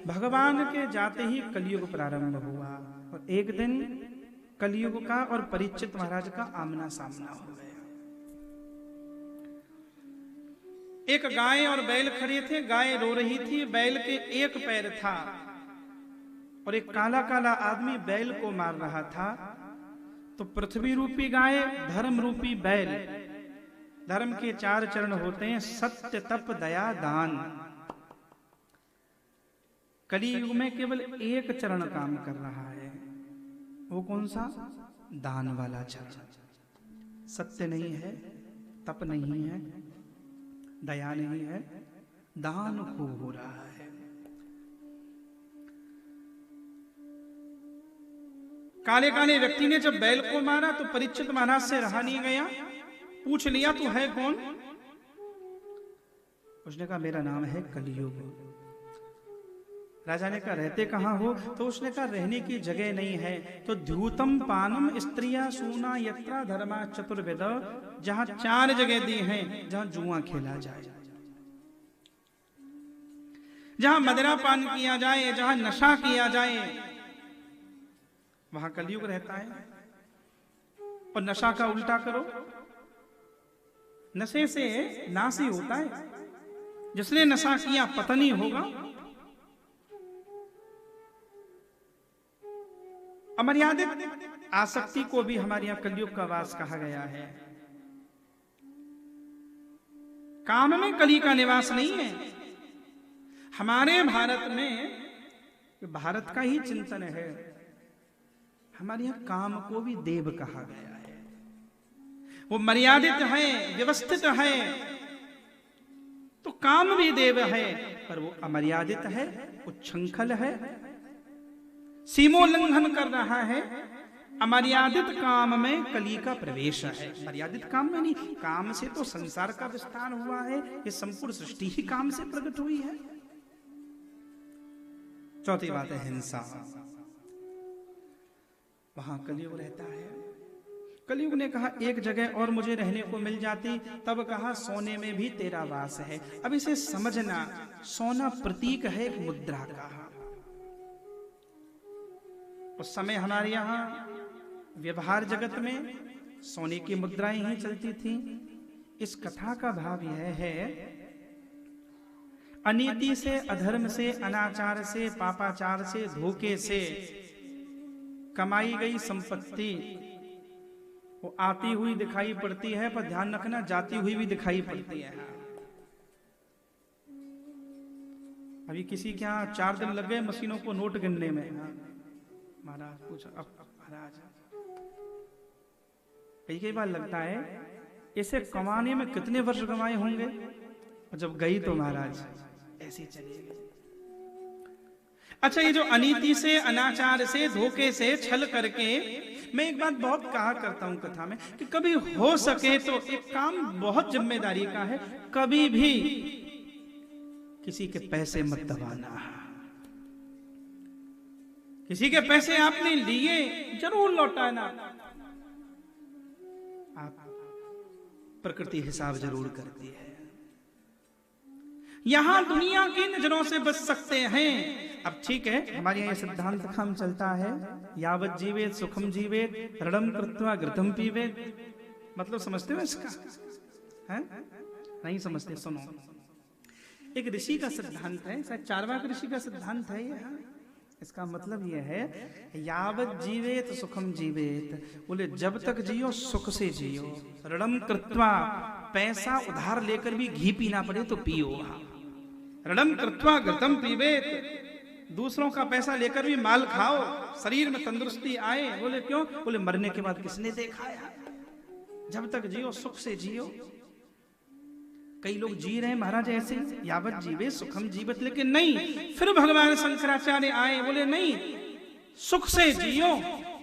भगवान के जाते ही कलयुग प्रारंभ हुआ और एक दिन कलयुग का और परीक्षित महाराज का आमना सामना हो गया। एक गाय और बैल खड़े थे, गाय रो रही थी, बैल के एक पैर था और एक काला काला आदमी बैल को मार रहा था। तो पृथ्वी रूपी गाय, धर्म रूपी बैल, धर्म के 4 चरण होते हैं, सत्य, तप, दया, दान। कलियुग में केवल एक चरण काम कर रहा है, वो कौन सा? दान वाला चरण। सत्य नहीं है, तप नहीं है, दया नहीं है, दान खूब हो रहा है। काले काले व्यक्ति ने जब बैल को मारा तो परीक्षित महाराज से रहा नहीं गया, पूछ लिया तू है कौन? उसने कहा मेरा नाम है कलियुग। राजा ने कहा रहते कहां हो? तो उसने कहा रहने की जगह नहीं है, तो द्यूतम पानम स्त्रिया सूना यत्रा धर्मा चतुर्वेद, जहां 4 जगह दी हैं जहां जुआ खेला जाए, जहां मदिरा पान किया जाए, जहां नशा किया जाए, वहां कलयुग रहता है। और नशा का उल्टा करो, नशे से नाश ही होता है। जिसने नशा किया पतन ही होगा। अमर्यादित आसक्ति को भी हमारे यहां कलयुग का वास कहा गया है। काम में कली का निवास नहीं है। हमारे भारत में, भारत का ही चिंतन है, हमारे यहां काम को भी देव कहा गया है। वो मर्यादित है, व्यवस्थित है, तो काम भी देव है, पर वो अमर्यादित है, उच्छृंखल है, सीमोल्लंघन कर रहा है। अमर्यादित काम में कली का प्रवेश है। मर्यादित काम में नहीं, काम से तो संसार का विस्तार हुआ है, ये संपूर्ण सृष्टि ही काम से प्रकट हुई है। चौथी बात है हिंसा, वहां कलयुग रहता है। कलयुग ने कहा एक जगह और मुझे रहने को मिल जाती, तब कहा सोने में भी तेरा वास है। अब इसे समझना, सोना प्रतीक है एक मुद्रा का। उस समय हमारे यहां व्यवहार जगत में सोने की मुद्राएं ही चलती थी। इस कथा का भाव यह है, अनीति से, अधर्म से, अनाचार से, पापाचार से, धोखे से कमाई गई संपत्ति वो आती हुई दिखाई पड़ती है, पर ध्यान रखना जाती हुई भी दिखाई पड़ती है। अभी किसी के यहाँ 4 दिन लग गए मशीनों को नोट गिनने में। महाराज पूछा, अब महाराज कई बार लगता है इसे कमाने में कितने वर्ष कमाए होंगे, और जब गई तो महाराज ऐसे चली गई। अच्छा, ये जो अनीति से, अनाचार से, धोखे से, छल करके, मैं एक बात बहुत कहा करता हूं कथा में कि कभी हो सके तो एक काम बहुत जिम्मेदारी का है, कभी भी किसी के पैसे मत दबाना। किसी के पैसे आपने लिए जरूर लौटाना। आप प्रकृति हिसाब जरूर करती है। यहां दुनिया की नजरों से बच सकते हैं। अब ठीक है, हमारे यहाँ सिद्धांत काम चलता है, यावत जीवेत सुखम जीवेत ऋणम कृत्वा घृतम पीवेत। मतलब समझते हो इसका? है नहीं समझते? सुनो, एक ऋषि का सिद्धांत है, शायद चार्वाक ऋषि का सिद्धांत है ये। इसका मतलब यह है, यावत जीवेत सुखम जीवेत, बोले जब तक जियो सुख से जियो। ऋणम कृत्वा, पैसा उधार लेकर भी घी पीना पड़े तो पियो। ऋणम कृत्वा घृतम पीवेत, दूसरों का पैसा लेकर भी माल खाओ, शरीर में तंदुरुस्ती आए। बोले क्यों? बोले मरने के बाद किसने देखा है। जब तक जियो सुख से जियो। कई लोग जी रहे हैं महाराज ऐसे, यावत जीवे सुखम जीवत, लेकिन नहीं। फिर भगवान शंकराचार्य आए, बोले नहीं, सुख से जियो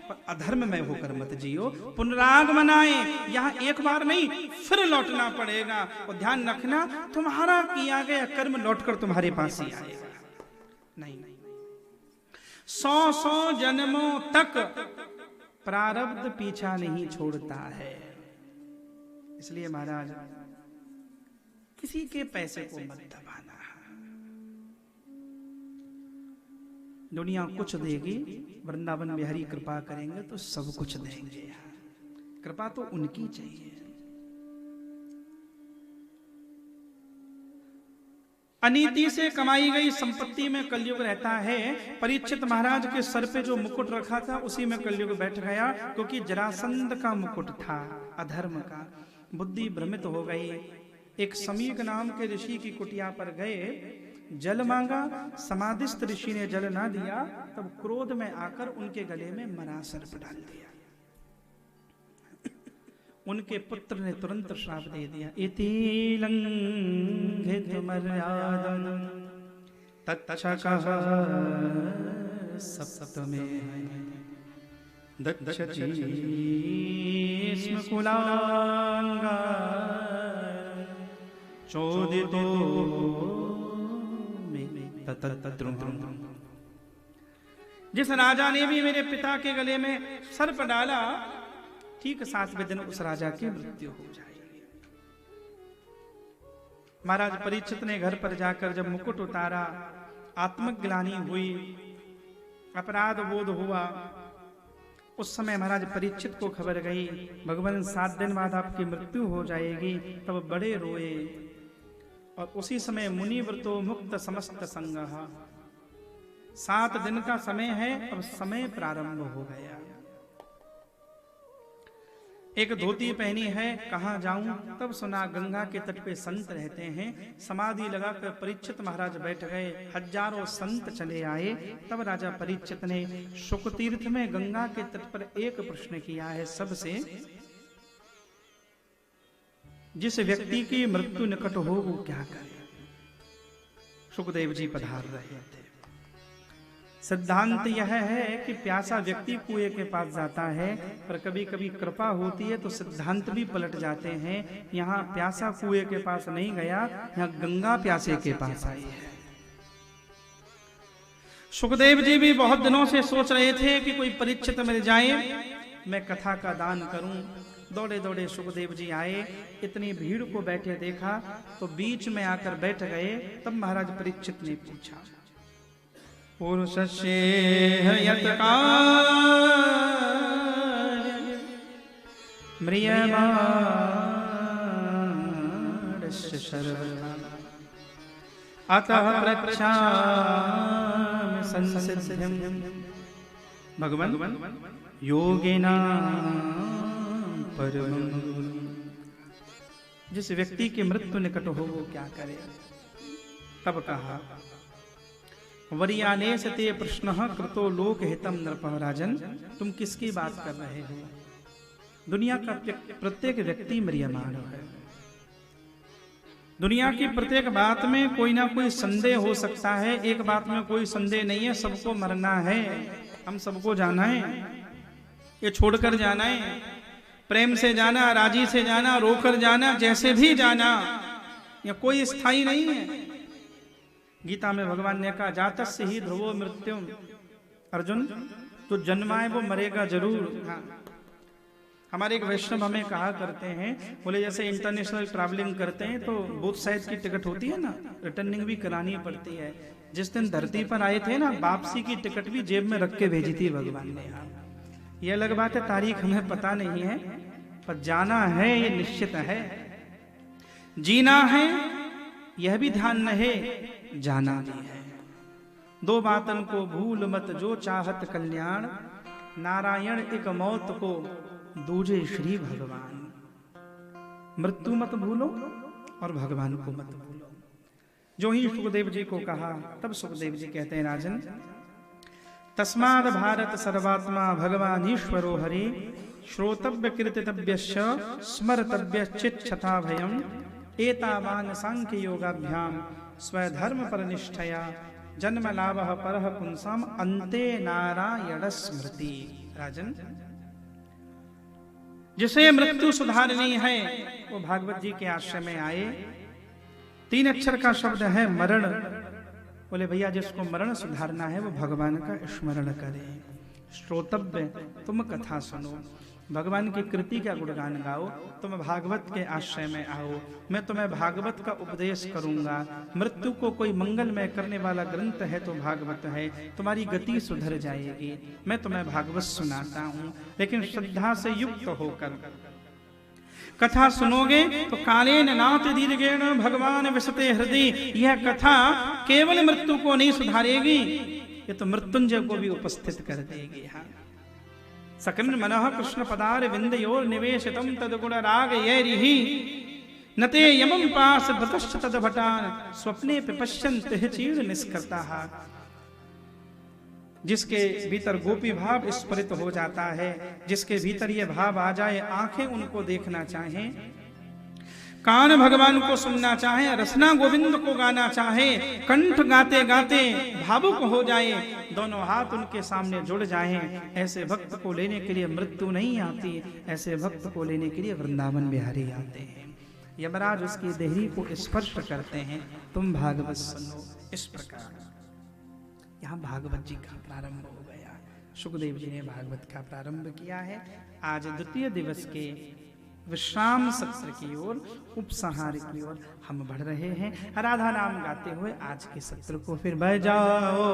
पर अधर्म में होकर मत जियो। पुनरागमन आए, यहां एक बार नहीं फिर लौटना पड़ेगा। और ध्यान रखना, तुम्हारा किया गया कर्म लौटकर तुम्हारे पास ही आएगा। नहीं, 100 जन्मों तक प्रारब्ध पीछा नहीं छोड़ता है। इसलिए महाराज किसी के पैसे को मत दबाना। दुनिया कुछ देगी, वृंदावन बिहारी कृपा करेंगे तो सब कुछ देंगे। कृपा तो उनकी चाहिए। अनीति से कमाई गई संपत्ति में कलयुग रहता है। परीक्षित महाराज के सर पे जो मुकुट रखा था उसी में कलयुग बैठ गया, क्योंकि जरासंध का मुकुट था, अधर्म का। बुद्धि भ्रमित हो गई। एक समीक नाम के ऋषि की कुटिया पर गए, जल मांगा, समाधिस्थ ऋषि ने जल ना दिया, तब क्रोध में आकर उनके गले में मरा सर्प डाल दिया। उनके पुत्र ने तुरंत श्राप दे दिया, इति लंघित मर्यादम तच्छकः सप्तमे दक्षति स्म कुलांगा चोदितो ततद्रुम। जिस राजा ने भी मेरे पिता के गले में सर्प डाला, ठीक 7वें दिन उस राजा की मृत्यु हो जाएगी। महाराज परीक्षित ने घर पर जाकर जब मुकुट उतारा, आत्मग्लानि हुई, अपराध बोध हुआ। उस समय महाराज परीक्षित को खबर गई, भगवान 7 दिन बाद आपकी मृत्यु हो जाएगी। तब बड़े रोए। और उसी समय मुनि व्रतो मुक्त समस्त संगः, 7 दिन का समय है, अब समय प्रारंभ हो गया। एक धोती पहनी है, कहाँ जाऊं? तब सुना गंगा के तट पे संत रहते हैं। समाधि लगाकर परीक्षित महाराज बैठ गए, हजारों संत चले आए। तब राजा परीक्षित ने शुक तीर्थ में गंगा के तट पर एक प्रश्न किया है सबसे, जिस व्यक्ति की मृत्यु निकट हो वो क्या करे? सुखदेव जी पधार रहे थे। सिद्धांत यह है कि प्यासा व्यक्ति कुएं के पास जाता है, पर कभी कभी कृपा होती है तो सिद्धांत भी पलट जाते हैं। यहाँ प्यासा कुएं के पास नहीं गया, यहाँ गंगा प्यासे के पास आई है। सुखदेव जी भी बहुत दिनों से सोच रहे थे कि कोई परीक्षित मिल जाए, मैं कथा का दान करूं। दौड़े दौड़े सुखदेव जी आए, इतनी भीड़ को बैठे देखा तो बीच में आकर बैठ गए। तब महाराज परीक्षित ने पूछा, पुरुषस्य यत् कार्य म्रियमाणस्य सर्वथा अतः पृच्छामि संसिद्धिं भगवन् योगिनां परमं। जिस व्यक्ति की मृत्यु निकट हो वो क्या करे? तब कहा, वरियाने सते प्रश्नः कृतो लोक हितम नृपः। राजन, तुम किसकी बात कर रहे हो? दुनिया का प्रत्येक व्यक्ति म्रियमाण है। दुनिया की प्रत्येक बात में कोई ना कोई संदेह हो सकता है, एक बात में कोई संदेह नहीं है, सबको मरना है, हम सबको जाना है, ये छोड़कर जाना है, प्रेम से जाना, राजी से जाना, रोकर जाना, जैसे भी जाना, या कोई स्थायी नहीं है। गीता में भगवान ने कहा, जातस्य ही ध्रुवो मृत्युम। अर्जुन, तो जन्माए वो मरेगा जरूर। हाँ। हमारे एक वैष्णव हमें कहा करते हैं, बोले जैसे इंटरनेशनल ट्रैवलिंग करते हैं तो बोथ साइड की टिकट होती है ना, रिटर्निंग भी करानी पड़ती है। जिस दिन धरती पर आए थे ना, वापसी की टिकट भी जेब में रख के भेजी थी भगवान ने। ये अलग बात है, तारीख हमें पता नहीं है, पर जाना है ये निश्चित है। जीना है यह भी ध्यान रहे, जाना भी है। 2 बातन को भूल मत जो चाहत कल्याण, नारायण एक मौत को दूजे श्री भगवान। मृत्यु मत भूलो और भगवान को मत भूलो। जो ही सुखदेव जी को कहा, तब सुखदेव जी कहते हैं, राजन, तस्माद् भारत सर्वात्मा भगवान ईश्वरो हरि, श्रोतव्य कीर्तितव्यश्च स्मर्तव्यश्चिच्छता भयम्, एतावान् सांख्य योगाभ्याम स्वधर्म परनिष्ठया जन्म लाभः परः पुंसाम अन्ते नारायण स्मृति। राजन, जिसे मृत्यु सुधारनी है वो भागवत जी के आश्रम में आए। 3 अक्षर का शब्द है मरण। बोले भैया, जिसको मरण सुधारना है वो भगवान का स्मरण करे। श्रोतव्य, तुम कथा सुनो। भगवान की कृति का गुणगान गाओ, तुम भागवत के आश्रय में आओ, मैं तुम्हें भागवत का उपदेश करूंगा। मृत्यु को कोई मंगलमय करने वाला ग्रंथ है तो भागवत है, तुम्हारी गति सुधर जाएगी। मैं तुम्हें भागवत सुनाता हूं, लेकिन श्रद्धा से युक्त होकर कथा सुनोगे तो कालेन नाथ दीर्घेण भगवान विशते हृदय। यह कथा केवल मृत्यु को नहीं सुधारेगी, ये तो मृत्युंजय को भी उपस्थित कर देगी। हाँ, सकन मनः कृष्ण पदार विंदयोर निवेशितम तदगुण राग यैरिहि नते यमं पास भतश्च तदभटान स्वप्ने पिपश्यन्ति चीर निष्कृताः। जिसके भीतर गोपी भाव स्फुरित हो जाता है, जिसके भीतर ये भाव आ जाए, आंखें उनको देखना चाहें, कान भगवान को सुनना चाहे, रसना गोविंद को गाना चाहे, कंठ गाते गाते भावुक हो जाए, दोनों हाथ उनके सामने जुड़ जाएं, ऐसे भक्त को लेने के लिए मृत्यु नहीं आती, ऐसे भक्त को लेने के लिए वृंदावन बिहारी आते हैं। यमराज उसकी देहरी को स्पर्श करते हैं, तुम भागवत सुनो। इस प्रकार यहाँ भागवत जी का प्रारंभ हो गया। सुखदेव जी ने भागवत का प्रारंभ किया है। आज द्वितीय दिवस के विश्राम सत्र की ओर, उपसंहार की ओर हम बढ़ रहे हैं। राधा नाम गाते हुए आज के सत्र को फिर बजाओ।